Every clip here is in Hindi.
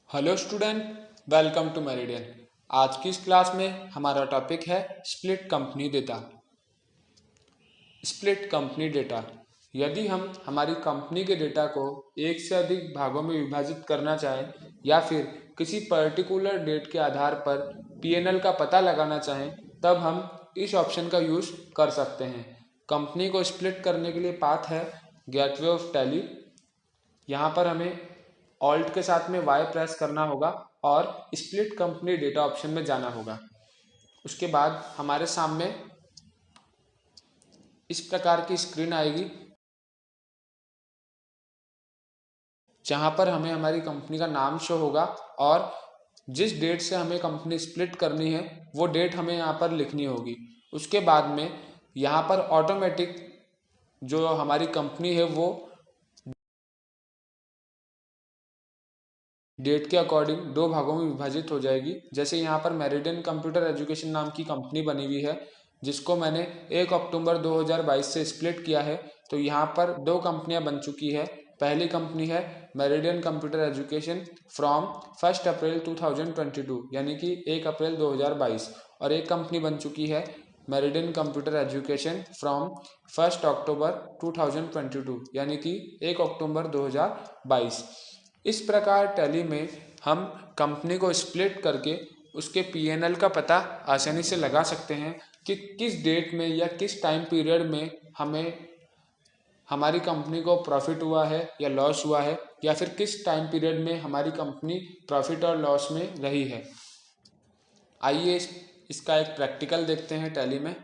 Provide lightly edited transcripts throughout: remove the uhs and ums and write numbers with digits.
Hello student, welcome to Meridian. आज की इस क्लास में हमारा टॉपिक है split company data. Split company data, यदि हम हमारी कंपनी के डेटा को एक से अधिक भागों में विभाजित करना चाहें या फिर किसी पर्टिकुलर डेट के आधार पर पीएनएल का पता लगाना चाहें, तब हम इस ऑप्शन का यूज कर सकते हैं। कंपनी को स्प्लिट करने के लिए पाथ है गेटवे ऑफ टैली। यहाँ पर हमें ऑल्ट के साथ में वाई प्रेस करना होगा और स्प्लिट कंपनी डेटा ऑप्शन में जाना होगा। उसके बाद हमारे सामने इस प्रकार की स्क्रीन आएगी, जहां पर हमें हमारी कंपनी का नाम शो होगा और जिस डेट से हमें कंपनी स्प्लिट करनी है वो डेट हमें यहाँ पर लिखनी होगी। उसके बाद में यहाँ पर ऑटोमेटिक जो हमारी कंपनी है वो डेट के अकॉर्डिंग दो भागों में विभाजित हो जाएगी। जैसे यहाँ पर मेरिडियन कंप्यूटर एजुकेशन नाम की कंपनी बनी हुई है, जिसको मैंने 1 अक्टूबर 2022 से स्प्लिट किया है। तो यहाँ पर दो कंपनियां बन चुकी है। पहली कंपनी है मेरिडियन कंप्यूटर एजुकेशन फ्रॉम 1 अप्रैल 2022 यानी कि 1 अप्रैल 2022, और एक कंपनी बन चुकी है मेरिडियन कंप्यूटर एजुकेशन फ्रॉम 1 अक्टूबर 2022 यानी कि 1 अक्टूबर 2022। इस प्रकार टैली में हम कंपनी को स्प्लिट करके उसके पीएनएल का पता आसानी से लगा सकते हैं कि किस डेट में या किस टाइम पीरियड में हमें हमारी कंपनी को प्रॉफिट हुआ है या लॉस हुआ है, या फिर किस टाइम पीरियड में हमारी कंपनी प्रॉफिट और लॉस में रही है। आइए इसका एक प्रैक्टिकल देखते हैं टैली में।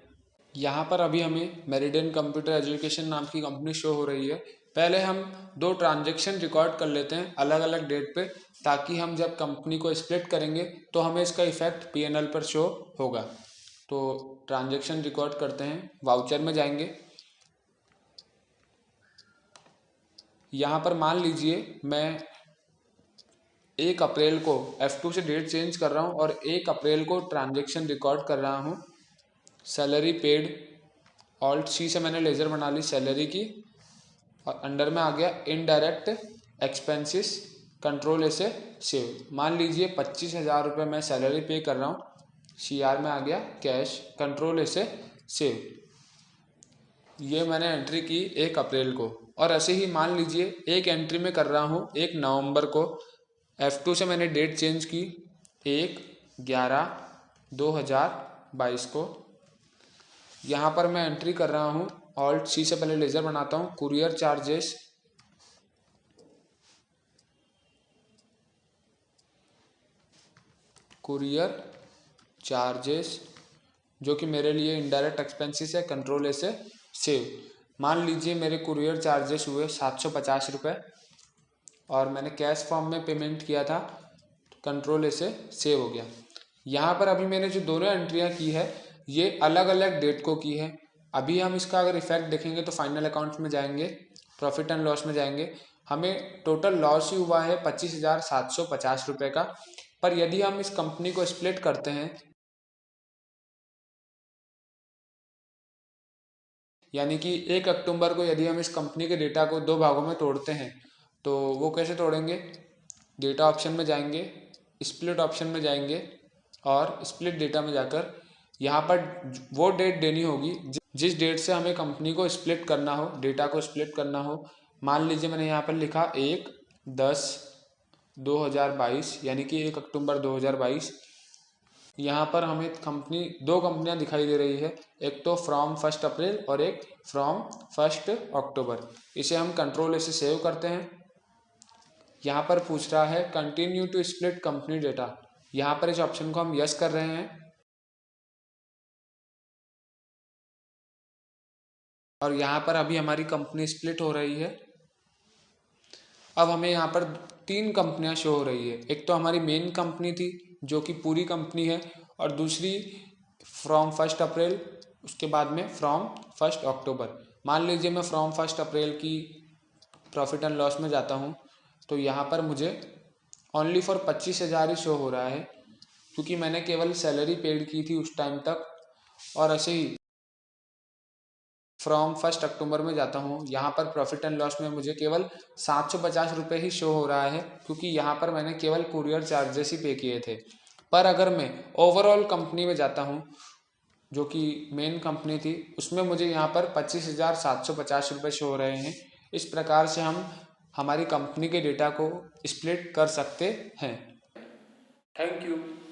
यहाँ पर अभी हमें मेरिडियन कंप्यूटर एजुकेशन नाम की कंपनी शो हो रही है। पहले हम दो ट्रांजैक्शन रिकॉर्ड कर लेते हैं अलग अलग डेट पे, ताकि हम जब कंपनी को स्प्लिट करेंगे तो हमें इसका इफेक्ट पीएनएल पर शो होगा। तो ट्रांजैक्शन रिकॉर्ड करते हैं, वाउचर में जाएंगे। यहाँ पर मान लीजिए मैं 1 अप्रैल को F2 से डेट चेंज कर रहा हूँ और 1 अप्रैल को ट्रांजैक्शन रिकॉर्ड कर रहा हूँ। सैलरी पेड, ऑल्ट सी से मैंने लेजर बना ली सैलरी की, और अंडर में आ गया इनडायरेक्ट एक्सपेंसेस, कंट्रोल ऐसे सेव। मान लीजिए 25,000 रुपये मैं सैलरी पे कर रहा हूँ, CR में आ गया कैश, कंट्रोल ऐसे सेव। ये मैंने एंट्री की 1 अप्रैल को, और ऐसे ही मान लीजिए एक एंट्री में कर रहा हूँ 1 नवंबर को। F2 से मैंने डेट चेंज की 1/11/2022 को। यहाँ पर मैं एंट्री कर रहा हूँ, ऑल्ट सी से पहले लेजर बनाता हूँ, कुरियर चार्जेस, जो कि मेरे लिए इनडायरेक्ट एक्सपेंसेस है, कंट्रोल ऐसे सेव। मान लीजिए मेरे कुरियर चार्जेस हुए 750 रुपये और मैंने कैश फॉर्म में पेमेंट किया था, कंट्रोल ऐसे सेव हो गया। यहाँ पर अभी मैंने जो दोनों एंट्रियाँ की है ये अलग अलग डेट को की है। अभी हम इसका अगर इफेक्ट देखेंगे तो फाइनल अकाउंट्स में जाएंगे, प्रॉफिट एंड लॉस में जाएंगे, हमें टोटल लॉस ही हुआ है 25,750 रुपये का। पर यदि हम इस कंपनी को स्प्लिट करते हैं, यानी कि 1 अक्टूबर को यदि हम इस कंपनी के डेटा को दो भागों में तोड़ते हैं, तो वो कैसे तोड़ेंगे? डेटा ऑप्शन में जाएंगे, स्प्लिट ऑप्शन में जाएंगे और स्प्लिट डेटा में जाकर यहाँ पर वो डेट देनी होगी जिस डेट से हमें कंपनी को स्प्लिट करना हो, डेटा को स्प्लिट करना हो। मान लीजिए मैंने यहाँ पर लिखा 1/10/2022 यानी कि 1 अक्टूबर 2022। यहाँ पर हमें दो कंपनियां दिखाई दे रही है, एक तो फ्रॉम 1 अप्रैल और एक फ्रॉम 1 अक्टूबर। इसे हम कंट्रोल से सेव करते हैं। यहाँ पर पूछ रहा है continue to split company data, यहाँ पर इस ऑप्शन को हम यस कर रहे हैं, और यहाँ पर अभी हमारी कंपनी स्प्लिट हो रही है। अब हमें यहाँ पर 3 कंपनियां शो हो रही है। एक तो हमारी मेन कंपनी थी जो कि पूरी कंपनी है, और दूसरी फ्रॉम 1 अप्रैल, उसके बाद में फ्रॉम 1 अक्टूबर। मान लीजिए मैं फ्रॉम 1 अप्रैल की प्रॉफिट एंड लॉस में जाता हूँ, तो यहाँ पर मुझे ओनली फॉर 25,000 ही शो हो रहा है, क्योंकि मैंने केवल सैलरी पेड की थी उस टाइम तक। और ऐसे ही फ्रॉम 1 अक्टूबर में जाता हूँ, यहाँ पर प्रॉफिट एंड लॉस में मुझे केवल 750 रुपये ही शो हो रहा है, क्योंकि यहाँ पर मैंने केवल कुरियर चार्जेस ही पे किए थे। पर अगर मैं ओवरऑल कंपनी में जाता हूँ, जो कि मेन कंपनी थी, उसमें मुझे यहाँ पर 25,750 रुपये शो हो रहे हैं। इस प्रकार से हम हमारी कंपनी के डेटा को स्प्लिट कर सकते हैं। Thank you.